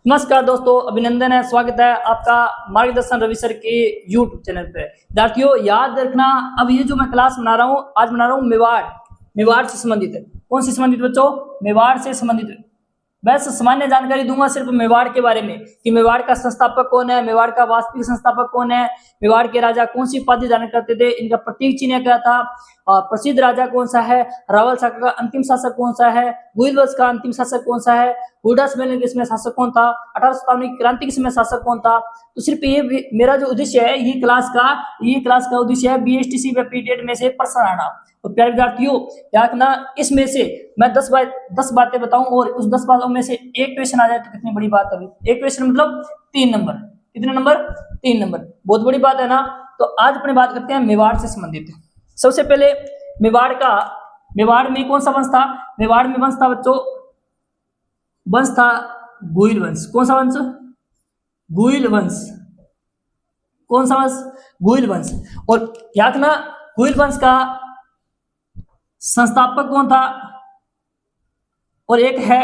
नमस्कार दोस्तों, अभिनंदन है, स्वागत है आपका मार्गदर्शन रवि सर के YouTube चैनल पे। विद्यार्थियों याद रखना, अब ये जो मैं क्लास बना रहा हूँ, आज बना रहा हूँ मेवाड़ से संबंधित है। कौन से संबंधित बच्चों? मेवाड़ से संबंधित है। बस सामान्य जानकारी दूंगा सिर्फ मेवाड़ के बारे में कि मेवाड़ का संस्थापक कौन है, मेवाड़ का वास्तविक संस्थापक कौन है, मेवाड़ के राजा कौन सी उपाधि धारण करते थे, इनका प्रतीक चिन्ह क्या था, प्रसिद्ध राजा कौन सा है, रावल शाखा का अंतिम शासक कौन सा है, भुइल वंश का अंतिम शासक कौन सा है, हुडा सम्मेलन के समय शासक कौन था, 18 शताब्दी की क्रांति के समय शासक कौन था। तो सिर्फ ये मेरा जो उद्देश्य है, ये क्लास का उद्देश्य है बीएसटीसी व पीटेट में से प्रश्न आना। तो प्यारे विद्यार्थियों याद रखना, इसमें से मैं 10 बातें बताऊं और उस 10 बातों में से एक क्वेश्चन आ जाए तो कितनी बड़ी बात है। अभी एक क्वेश्चन मतलब 3 नंबर। कितने नंबर? 3 नंबर, बहुत बड़ी बात है ना। तो आज अपने बात करते हैं मेवाड़ से संबंधित। सबसे पहले मेवाड़ में कौन सा वंश था? मेवाड़ में वंश था बच्चों, वंश था गुइल वंश। कौन सा वंश? गुइल वंश। कौन सा वंश? गुइल वंश। और याद रखना, गुइल वंश का संस्थापक कौन था और एक है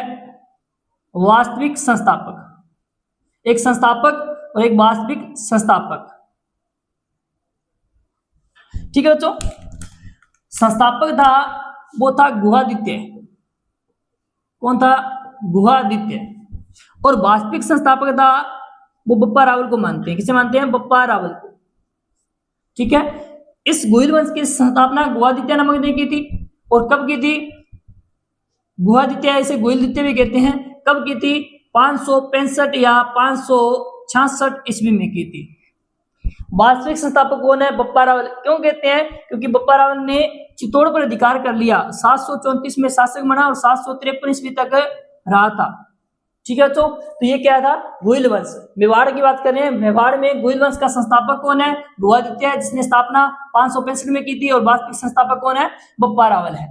वास्तविक संस्थापक। एक संस्थापक और एक वास्तविक संस्थापक, ठीक है बच्चों। संस्थापक था वो था गुहादित्य। कौन था? गुहादित्य। और वास्तविक संस्थापक था वो बप्पा रावल को मानते हैं। किसे मानते हैं? बप्पा रावल को, ठीक है। इस गुइल वंश की स्थापना गुहादित्य नामक ने की थी। और कब की थी? गुहादित्य, इसे गुइलदित्य भी कहते हैं। कब की थी? 565 या 566 ईस्वी में की थी। वास्तविक संस्थापक कौन है? बप्पा रावल। क्यों कहते हैं? क्योंकि बप्पा रावल ने चित्तौड़ पर अधिकार कर लिया, 734 में शासक बना और 753 ईस्वी तक रहा था, ठीक है बच्चों। तो ये क्या था? गुइल वंश। मेवाड़ की बात करें, मेवाड़ में गुइल वंश का संस्थापक कौन है? गुहादित्य, जिसने स्थापना 565 में की थी। और वास्तविक संस्थापक कौन है? बप्पा रावल है।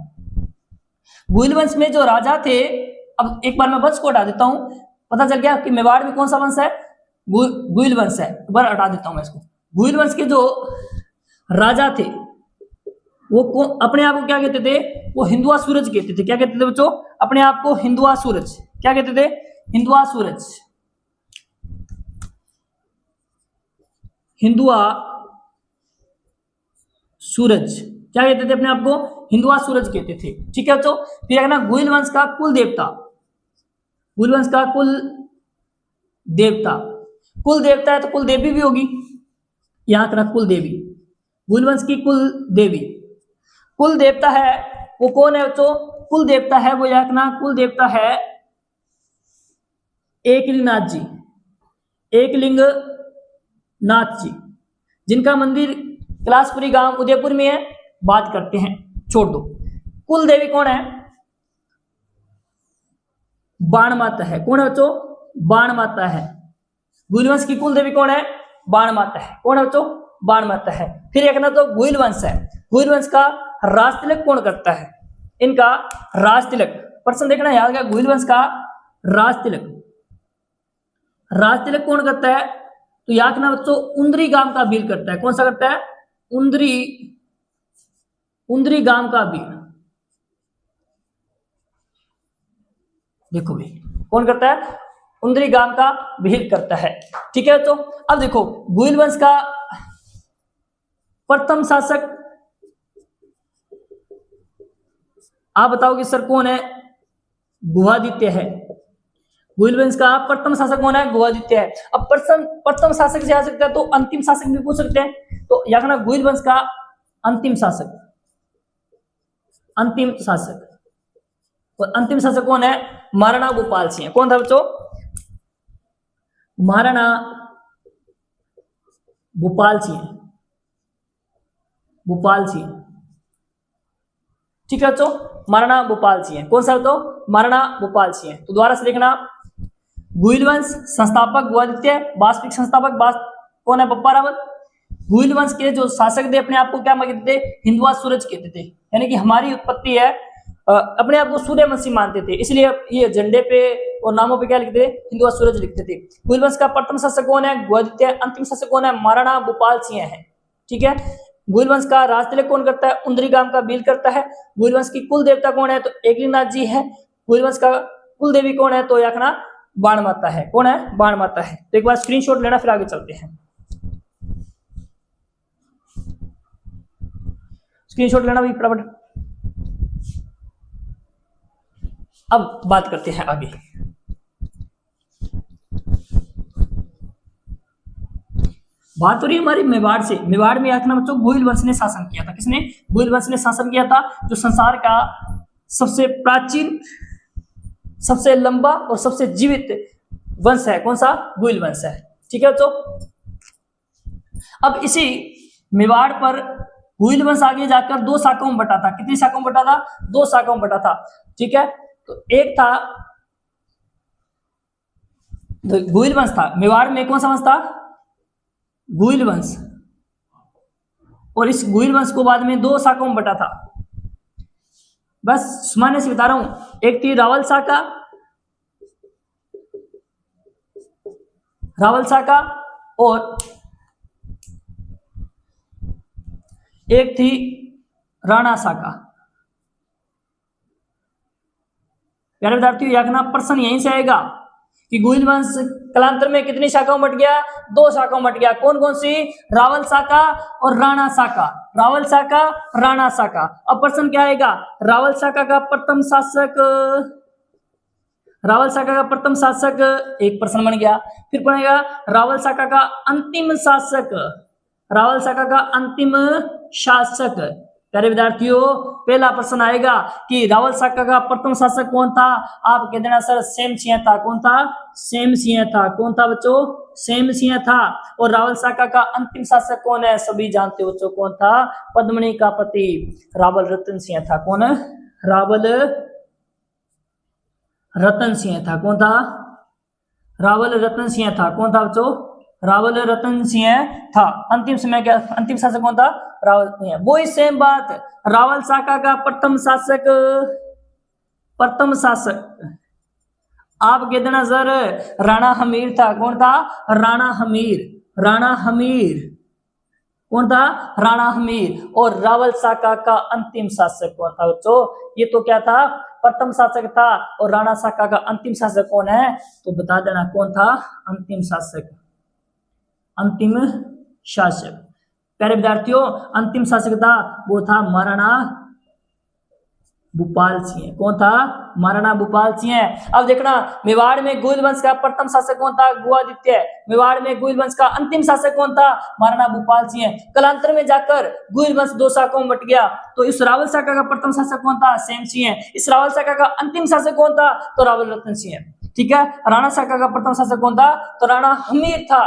गुइल वंश में जो राजा थे, अब एक बार मैं वंश को हटा देता हूं, पता चल गया कि मेवाड़ में कौन सा वंश है? गुइल वंश है। एक बार हटा देता हूं मैं इसको। गुइल वंश के जो राजा थे वो अपने आप को क्या कहते थे? वो हिंदुआ सूरज कहते थे। क्या कहते थे बच्चों? अपने आप को हिंदुआ सूरज। क्या कहते थे? हिंदुआ सूरज। हिंदुआ सूरज क्या कहते थे? अपने आप को हिंदुआ सूरज कहते थे, ठीक है बच्चों। फिर है ना, गुइल वंश का कुल देवता। गुइल वंश का कुल देवता है तो कुल देवी भी होगी। यहां तरह कुल देवी, गुइल वंश की कुल देवी, कुल देवता है वो कौन है बच्चों? कुल देवता है वो याद रखना, कुल देवता है एकलिंगनाथ जी। एकलिंगनाथ जी, जिनका मंदिर कैलाशपुरी गांव उदयपुर में है। बात करते हैं, छोड़ दो। कुल देवी कौन है? बाण माता है। कौन है बच्चों? बाण माता है। गुइल वंश की कुल देवी कौन है? बाण माता है। कौन है बच्चों? बाण माता है। फिर एक ना तो गुइल वंश है। गुइल वंश का राज तिलक कौन करता है? इनका राज तिलक, प्रश्न देखना याद है। गुइल वंश का राज तिलक कौन करता है? तो याद रखना बच्चों, उंदरी गांव का बीर करता है। कौन सा करता है? उंदरी गांव का बीर। देखो भाई, कौन करता है? उंदरी गांव का बीर करता है, ठीक है बच्चों। अब देखो, गुइल वंश का प्रथम शासक आप बताओगे सर कौन है? गुहादित्य है। गुइल वंश का प्रथम शासक कौन है? गुहादित्य है। अब प्रथम शासक से आ सकता है तो अंतिम शासक भी पूछ सकते हैं। तो याद रखना, गुइल वंश का अंतिम शासक। और अंतिम शासक कौन है? महाराणा भूपाल सिंह। कौन था बच्चों? महाराणा भूपाल सिंह, ठीक है बच्चों। महाराणा भूपाल सिंह। कौन सा तो? महाराणा भूपाल सिंह। तो दोबारा से देखना, गुइल वंश संस्थापक गुहादित्य, वास्तविक संस्थापक कौन है? बप्पा रावल। गुइल वंश के जो शासक थे अपने आप को क्या कहते थे? हिंदुआ सूरज कहते थे। यानी कि हमारी उत्पत्ति है, अपने आप को सूर्यवंशी मानते थे, इसलिए ये झंडे पे और नामों पे क्या लिखते थे? हिंदुआ सूरज लिखते थे। गुइल वंश का प्रथम शासक कौन है? गुहादित्य। अंतिम शासक कौन है? महाराणा भूपाल सिंह है, ठीक है। गुइल वंश का राज तिलक कौन करता है? उंदरी गांव का बीर करता है। गुइल वंश की कुल देवता कौन है? तो एकलिंगनाथ जी है। गुइल वंश का कुल देवी कौन है? तो याकना बाण माता है। कौन है? बाण माता है। तो एक बार स्क्रीनशॉट लेना, फिर आगे चलते हैं। स्क्रीनशॉट लेना भाई फटाफट। अब बात करते हैं आगे। बात हो रही है हमारी मेवाड़ से। मेवाड़ में याद रखना बच्चों, गुहिल वंश ने शासन किया था। किसने? गुहिल वंश ने शासन किया था, जो संसार का सबसे प्राचीन, सबसे लंबा और सबसे जीवित वंश है। कौन सा? गुहिल वंश है। ठीक है बच्चों। अब इसी मेवाड़ पर गुहिल वंश आगे जाकर दो शाखाओं में बटा था। कितनी शाखाओं में बटा था? दो शाखाओं में बटा था। ठीक है। तो एक था गुहिल वंश था मेवाड़ में। कौन सा वंश था? गुहिल वंश। और इस गुहिल वंश को बाद में दो शाखाओं में बटा था। बस सामान्य से बता रहा हूं। एक थी रावल शाखा, रावल शाखा, और एक थी राणा शाखा। प्यारे विद्यार्थियों, याद रखना प्रश्न यहीं से आएगा कि गुहिल वंश कालांतर में कितनी शाखाओं में बट गया? दो शाखाओं में बट गया। कौन कौन सी? रावल शाखा और राणा शाखा। रावल शाखा, राणा शाखा। अब प्रश्न क्या आएगा? रावल शाखा का प्रथम शासक, रावल शाखा का प्रथम शासक एक प्रश्न बन गया। फिर बनेगा रावल शाखा का अंतिम शासक, रावल शाखा का अंतिम शासक। प्यारे विद्यार्थियों, पहला प्रश्न आएगा कि रावल शाखा का प्रथम शासक कौन था? आप कह देना सर सेम सिंह था। कौन था? सेम सिंह था। कौन था बच्चों? सेम सिंह था। और रावल शाखा का अंतिम शासक कौन है? सभी जानते हो बच्चों। कौन था? पद्मिनी का पति रावल रतन सिंह था। कौन? रावल रतन सिंह था। कौन था? रावल रतन सिंह था। कौन था बच्चों? रावल रतन सिंह था। अंतिम समय क्या? अंतिम शासक कौन था? रावल सिंह। वही सेम बात, रावल शाखा का प्रथम शासक, प्रथम शासक आप कह देना सर राणा हमीर था। कौन था? राणा हमीर। राणा हमीर। कौन था? राणा हमीर। और रावल शाखा का अंतिम शासक कौन था बच्चों? ये तो क्या था? प्रथम शासक था। और राणा शाखा का अंतिम शासक कौन है? तो बता देना कौन था अंतिम शासक? अंतिम शासक प्यारे विद्यार्थियों, अंतिम शासक था वो था महाराणा भूपाल सिंह। कौन था? महाराणा भूपाल सिंह। अब देखना, मेवाड़ में गुहिल वंश का प्रथम शासक कौन था? गुहादित्य। मेवाड़ में गुहिल वंश का अंतिम शासक कौन था? महाराणा भूपाल सिंह। कालांतर में जाकर गुहिल वंश दो शाखाओं में बट गया। तो इस रावल शाखा का प्रथम शासक कौन था? सेम सिंह। इस रावल शाखा का अंतिम शासक कौन था? तो रावल रतन सिंह। ठीक है। राणा शाखा का प्रथम शासक कौन था? तो राणा हमीर था।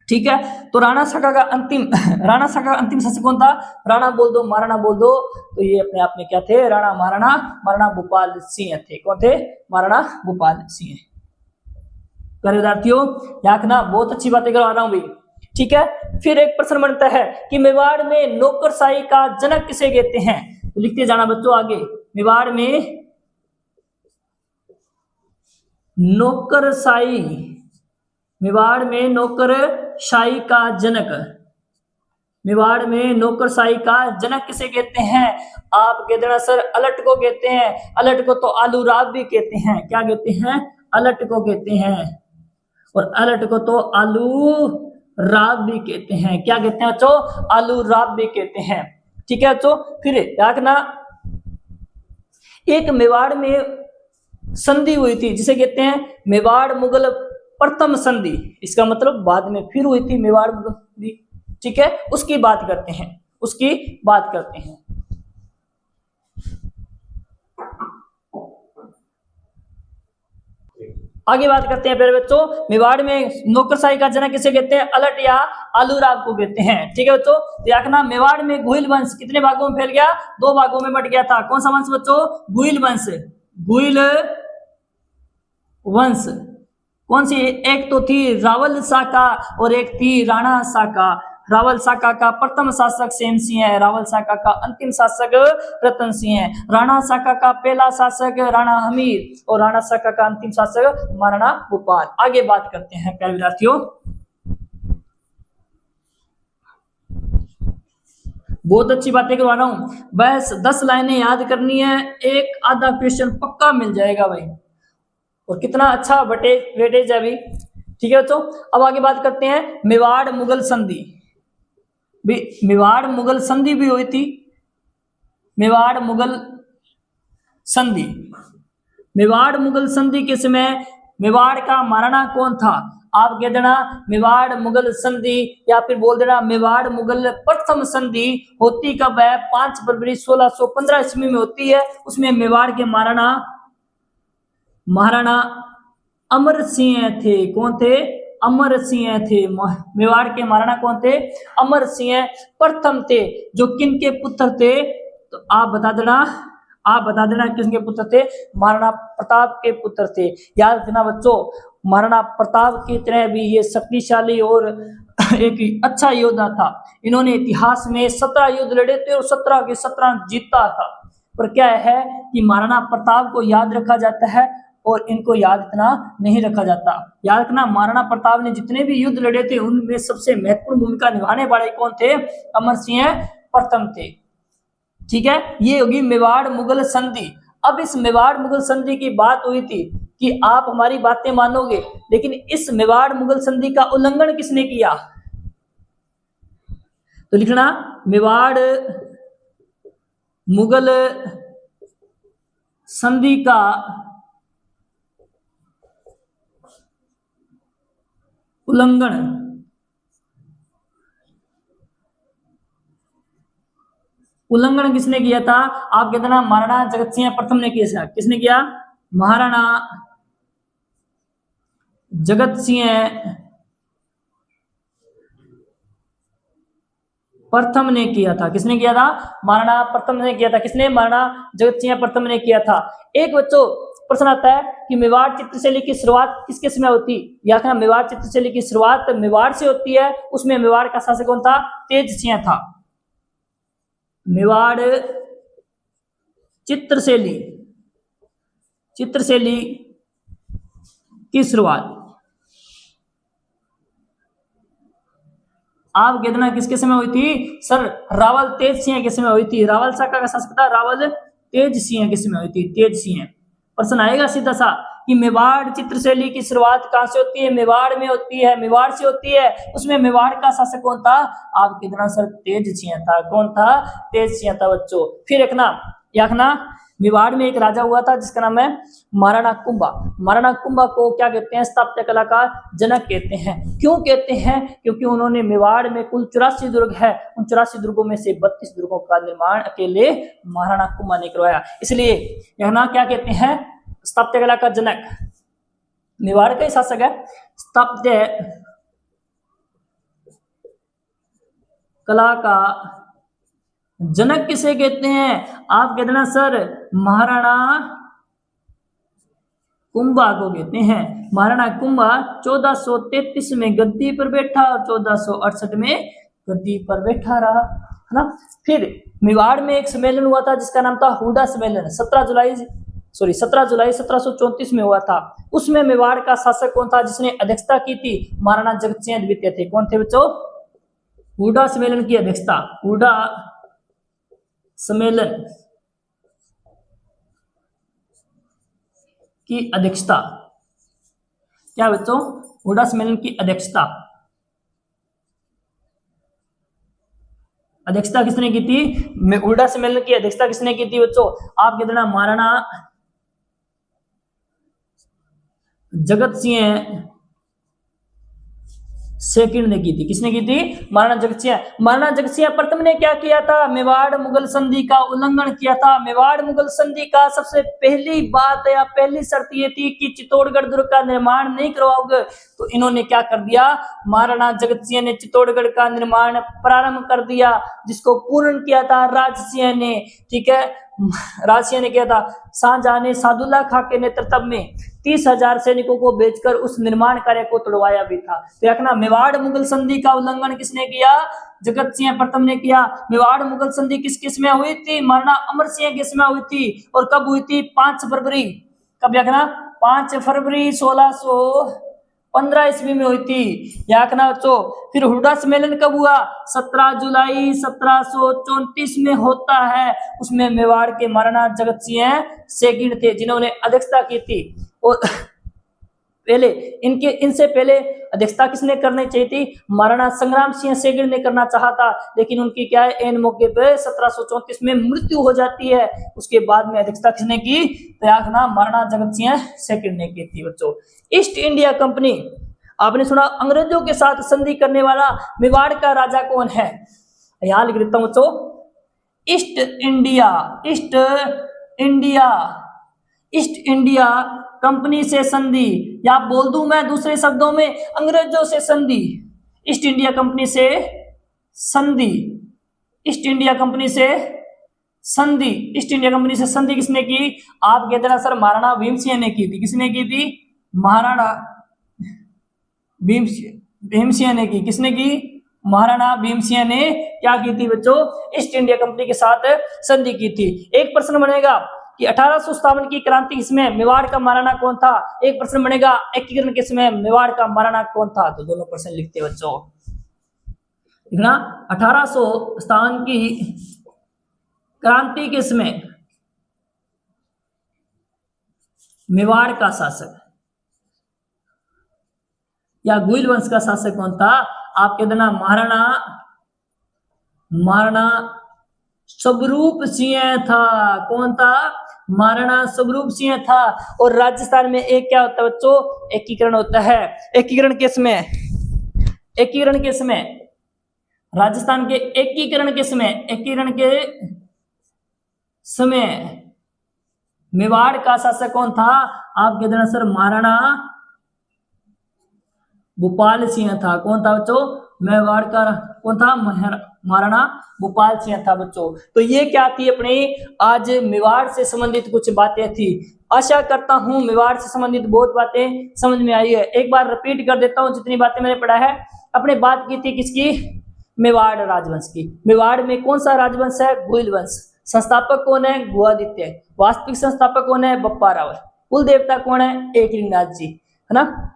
ठीक है। तो राणा शाखा का अंतिम राणा शाखा का अंतिम शासक कौन था? राणा बोल दो, महाराणा बोल दो, तो ये अपने आप में क्या थे? राणा महाराणा महाराणा भूपाल सिंह थे। कौन थे? महाराणा भूपाल सिंह। प्यारे विद्यार्थियों, याद रखना, बहुत अच्छी बातें करवा रहा हूं भाई। ठीक है। फिर एक प्रश्न बनता है कि मेवाड़ में नौकरशाही का जनक किसे कहते हैं? तो लिखते जाना बच्चों आगे। मेवाड़ में नौकरशाही, मेवाड़ में नौकरशाही का जनक, मेवाड़ में नौकरशाही का जनक किसे कहते हैं? आप कह देना सर अलट को कहते हैं। अलट को तो आलू राब भी कहते हैं। क्या कहते हैं? अलट को कहते हैं। और अलट को तो आलू राब भी कहते हैं। क्या कहते हैं बच्चों? आलू राब भी कहते हैं। ठीक है बच्चों। फिर रखना, एक मेवाड़ में संधि हुई थी जिसे कहते हैं मेवाड़ मुगल प्रथम संधि। इसका मतलब बाद में फिर हुई थी मेवाड़ मुगल संधि। ठीक है। उसकी बात करते हैं, उसकी बात करते हैं। आगे बात करते हैं प्यारे बच्चों, मेवाड़ में नौकरशाही का जनक किसे कहते हैं? अलट या आलूराब को कहते हैं। ठीक है बच्चों। देखना, मेवाड़ में गुहिल वंश कितने भागों में फैल गया? दो भागों में बट गया था। कौन सा वंश बच्चों? गुहिल वंश। गुहिल वंश कौन सी? एक तो थी रावल शाखा और एक थी राणा शाखा। रावल शाखा का प्रथम शासक सेम सिंह है। रावल शाखा का अंतिम शासक रतन सिंह है। राणा शाखा का पहला शासक राणा हमीर और राणा शाखा का अंतिम शासक महाराणा भूपाल। आगे बात करते हैं प्यारे विद्यार्थियों। बहुत अच्छी बातें करवा रहा हूं। बस 10 लाइनें याद करनी है, एक आधा क्वेश्चन पक्का मिल जाएगा भाई। और कितना अच्छा वेटेज है अभी। ठीक है बच्चों, अब आगे बात करते हैं मेवाड़ मुगल संधि। मेवाड़ मुगल संधि भी हुई थी। मेवाड़ मुगल संधि, मेवाड़ मुगल संधि के समय मेवाड़ का महाराणा कौन था? आप कह देना मेवाड़ मुगल संधि, या फिर बोल देना मेवाड़ मुगल प्रथम संधि होती कब है? 5 फरवरी 1615 ईस्वी में होती है। उसमें मेवाड़ के महाराणा अमर सिंह थे। कौन थे? अमर सिंह थे। मेवाड़ के महाराणा कौन थे? अमर सिंह प्रथम थे। जो किन के पुत्र थे? तो आप बता देना किसके पुत्र थे? महाराणा प्रताप के पुत्र थे। याद रखना बच्चों, महाराणा प्रताप की तरह भी ये शक्तिशाली और एक अच्छा योद्धा था। इन्होंने इतिहास में 17 युद्ध लड़े थे और 17 के 17 जीता था। पर क्या है कि महाराणा प्रताप को याद रखा जाता है और इनको याद इतना नहीं रखा जाता। याद रखना, महाराणा प्रताप ने जितने भी युद्ध लड़े थे उनमें सबसे महत्वपूर्ण भूमिका निभाने वाले कौन थे? अमर सिंह प्रथम थे। ठीक है, ये होगी मेवाड़ मुगल संधि। अब इस मेवाड़ मुगल संधि की बात हुई थी कि आप हमारी बातें मानोगे, लेकिन इस मेवाड़ मुगल संधि का उल्लंघन किसने किया? तो लिखना मेवाड़ मुगल संधि का उल्लंघन किसने किया था? आप कहते ना महाराणा जगत सिंह प्रथम ने किया। किसने किया? महाराणा जगत सिंह प्रथम ने किया था। किसने किया था? महाराणा प्रथम ने किया था। किसने? महाराणा जगत सिंह प्रथम ने किया था। एक बच्चों प्रश्न आता है कि मेवाड़ चित्रशैली की शुरुआत किसके समय होती? या फिर मेवाड़ चित्रशैली की शुरुआत मेवाड़ से होती है। उसमें मेवाड़ का शासक कौन था? तेज सिंह था। मेवाड़ चित्रशैली की शुरुआत आप कहना किसके समय हुई थी? सर रावल तेज सिंह के समय हुई थी। रावल शाखा का शासक था रावल तेज सिंह के समय हुई थी। तेज सिंह। प्रश्न आएगा सीधा सा कि मेवाड़ चित्रशैली की शुरुआत कहां से होती है? मेवाड़ में होती है, मेवाड़ से होती है। उसमें मेवाड़ का शासक कौन था? आप कितना? सर तेज सिंह था। कौन था? तेज सिंह था बच्चों। फिर रखना मेवाड़ में एक राजा हुआ था जिसका नाम है महाराणा कुंभा। महाराणा कुंभा को क्या कहते हैं? स्थापत्य कला का जनक कहते हैं। क्यों कहते हैं? क्योंकि उन्होंने मेवाड़ में कुल 84 दुर्ग है, उन 84 दुर्गों में से 32 दुर्गों का निर्माण अकेले महाराणा कुंभा ने करवाया। इसलिए यहाँ क्या कहते हैं? स्थापत्य कला का जनक। मेवाड़ का ही शासक है। स्थापत्य कला का जनक किसे कहते हैं? आप कहते ना सर महाराणा कुंभा को कहते हैं। महाराणा कुंभा 1433 में गद्दी पर बैठा और 1468 में गद्दी पर बैठा रहा, है ना। फिर मेवाड़ में एक सम्मेलन हुआ था जिसका नाम था हुडा सम्मेलन। 17 जुलाई 1734 में हुआ था। उसमें मेवाड़ का शासक कौन था जिसने अध्यक्षता की थी? महाराणा जगत सिंह द्वितीय थे। कौन थे बच्चों? हुडा सम्मेलन की अध्यक्षता। हुडा सम्मेलन की अध्यक्षता क्या बच्चों? हुडा सम्मेलन की अध्यक्षता किसने की थी? हुडा सम्मेलन की अध्यक्षता किसने की थी बच्चों? आप कह देना महाराणा जगत सिंह सेकंड ने की थी। किसने की थी? महाराणा जगत सिंह। महाराणा जगत सिंह प्रथम ने क्या किया था? मेवाड़ मुगल संधि का उल्लंघन किया था। मेवाड़ मुगल संधि का सबसे पहली बात या पहली शर्त ये थी कि चित्तौड़गढ़ दुर्ग का निर्माण नहीं करवाओगे। तो इन्होंने क्या कर दिया? महाराणा जगत सिंह ने चित्तौड़गढ़ का निर्माण प्रारंभ कर दिया, जिसको पूर्ण किया था राज सिंह ने। ठीक है, राज सिंह ने किया था। शाहजहां ने सादुल्ला खां के नेतृत्व में 30,000 सैनिकों को भेजकर उस निर्माण कार्य को तोड़वाया भी था। तो देखना मेवाड़ मुगल संधि का उल्लंघन किसने किया? जगत सिंह प्रथम ने किया। मेवाड़ मुगल संधि किसके समय हुई थी? महाराणा अमर सिंह के समय हुई थी। और कब हुई थी? 5 फरवरी। कब देखना? 5 फरवरी 1615 ईस्वी में हुई थी। याद रखना बच्चों। फिर हुडा सम्मेलन कब हुआ? 17 जुलाई 1734 में होता है। उसमें मेवाड़ के महाराणा जगत सिंह सेकंड थे जिन्होंने अध्यक्षता की थी। और पहले इनसे पहले अध्यक्षता किसने करनी चाहिए थी? महाराणा संग्राम सिंह सेगड़ ने करना चाहा था, लेकिन उनकी क्या है एन मौके पे 1734 में मृत्यु हो जाती है। उसके बाद में अध्यक्षता किसने की? तो आखना महाराणा जगत सिंह सेगड़ ने की थी। बच्चों ईस्ट इंडिया कंपनी, आपने सुना अंग्रेजों के साथ संधि करने वाला मेवाड़ का राजा कौन है? यहां लिख देता हूं बच्चों, ईस्ट इंडिया कंपनी से संधि, या बोल दूं मैं दूसरे शब्दों में अंग्रेजों से संधि। ईस्ट इंडिया कंपनी से संधि, ईस्ट इंडिया कंपनी से संधि, ईस्ट इंडिया कंपनी से संधि किसने की? आप कहते ना सर महाराणा भीम सिंह ने की थी। किसने की थी? महाराणा भीम सिंह ने की। किसने की? महाराणा भीम सिंह ने क्या की थी बच्चों? ईस्ट इंडिया कंपनी के साथ संधि की थी। एक प्रश्न बनेगा कि 1857 की क्रांति किसमें मेवाड़ का महाराणा कौन था? एक प्रश्न बनेगा एकीकरण किसमें मेवाड़ का महाराणा कौन था? तो दोनों प्रश्न लिखते बच्चों। देखना 1857 की क्रांति किसमें? मेवाड़ का शासक या गुइल वंश का शासक कौन था? आप कह देना महाराणा स्वरूप सिंह था। कौन था? महाराणा स्वरूप सिंह था। और राजस्थान में एक क्या होता है बच्चों? एकीकरण होता है। एकीकरण किसमें? एकीकरण किसमें? राजस्थान के एकीकरण किसमें? एकीकरण के समय मेवाड़ का शासक कौन था? आप कह देना सर महाराणा भूपाल सिंह था। कौन था बच्चों? मेवाड़ का कौन था? महाराणा भूपाल सिंह था बच्चों। तो ये क्या थी अपने आज मेवाड़ से संबंधित कुछ बातें थी। आशा करता हूं मेवाड़ से संबंधित बहुत बातें समझ में आई है। एक बार रिपीट कर देता हूं जितनी बातें मैंने पढ़ा है। अपने बात की थी किसकी? मेवाड़ राजवंश की। मेवाड़ में कौन सा राजवंश है? गुइल वंश। संस्थापक कौन है? गुहादित्य। वास्तविक संस्थापक कौन है? बप्पा राव। कुल देवता कौन है? एकलिंगनाथ जी, है ना।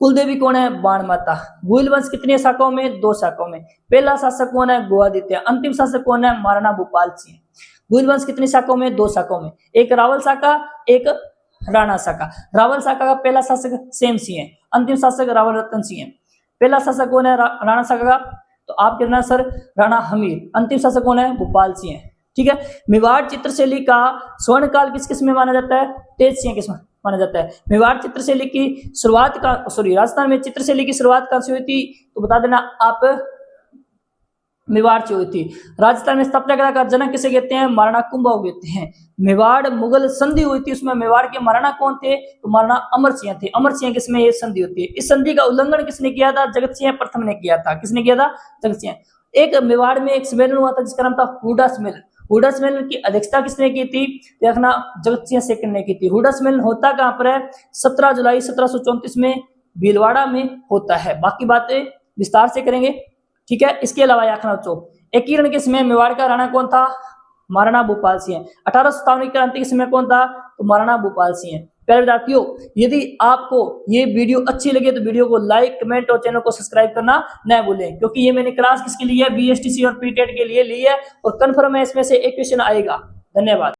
कुल देवी कौन है? बाण माता। गुइल वंश कितनी शाखाओं में? 2 शाखाओं में। पहला शासक कौन है? गुहादित्य। अंतिम शासक कौन है? महाराणा भूपाल सिंह। गुइल वंश कितनी शाखाओं में? 2 शाखाओं में, एक रावल शाखा, एक राणा शाखा। रावल शाखा का पहला शासक सेम सिंह, अंतिम शासक रावल रतन सिंह। पहला शासक कौन है? राणा शाखा का? तो आप कहना सर राणा हमीर। अंतिम शासक कौन है? भूपाल सिंह। ठीक है। मेवाड़ चित्रशैली का स्वर्ण काल किस में माना जाता है? तेज सिंह किसमें माना जाता है। मेवाड़ चित्रशैली की शुरुआत का राजस्थान में चित्रशैली की शुरुआत कहां से हुई थी? तो बता देना आप, मेवाड़ से हुई थी। राजस्थान में सत्याग्रह का जनक किसे कहते हैं? महाराणा कुंभा कहते हैं। मेवाड़ मुगल संधि हुई थी, उसमें मेवाड़ के महाराणा कौन थे? तो महाराणा अमर सिंह थे। अमर सिंह किसमें ये संधि होती है? इस संधि का उल्लंघन किसने किया था? जगत सिंह प्रथम ने किया था। किसने किया था? जगत सिंह। एक मेवाड़ में एक सम्मेलन हुआ था जिसका नाम था हुडा सम्मेलन। हुडा सम्मेलन की अध्यक्षता किसने की थी? देखना जगत सिंह सेकंड ने की थी। हुडा सम्मेलन होता कहां पर है? 17 जुलाई 1734 में भीलवाड़ा में होता है। बाकी बातें विस्तार से करेंगे, ठीक है। इसके अलावा याखना बच्चों, एकीकरण के समय मेवाड़ का राणा कौन था? महाराणा भूपाल सिंह। 1857 की क्रांति के समय कौन था? तो महाराणा भूपाल सिंह। प्यारे विद्यार्थियों, यदि आपको ये वीडियो अच्छी लगे तो वीडियो को लाइक, कमेंट और चैनल को सब्सक्राइब करना न भूलें, क्योंकि ये मैंने क्लास किसके लिए है? बीएसटीसी और पीटेट के लिए ली है और कंफर्म है इसमें से एक क्वेश्चन आएगा। धन्यवाद।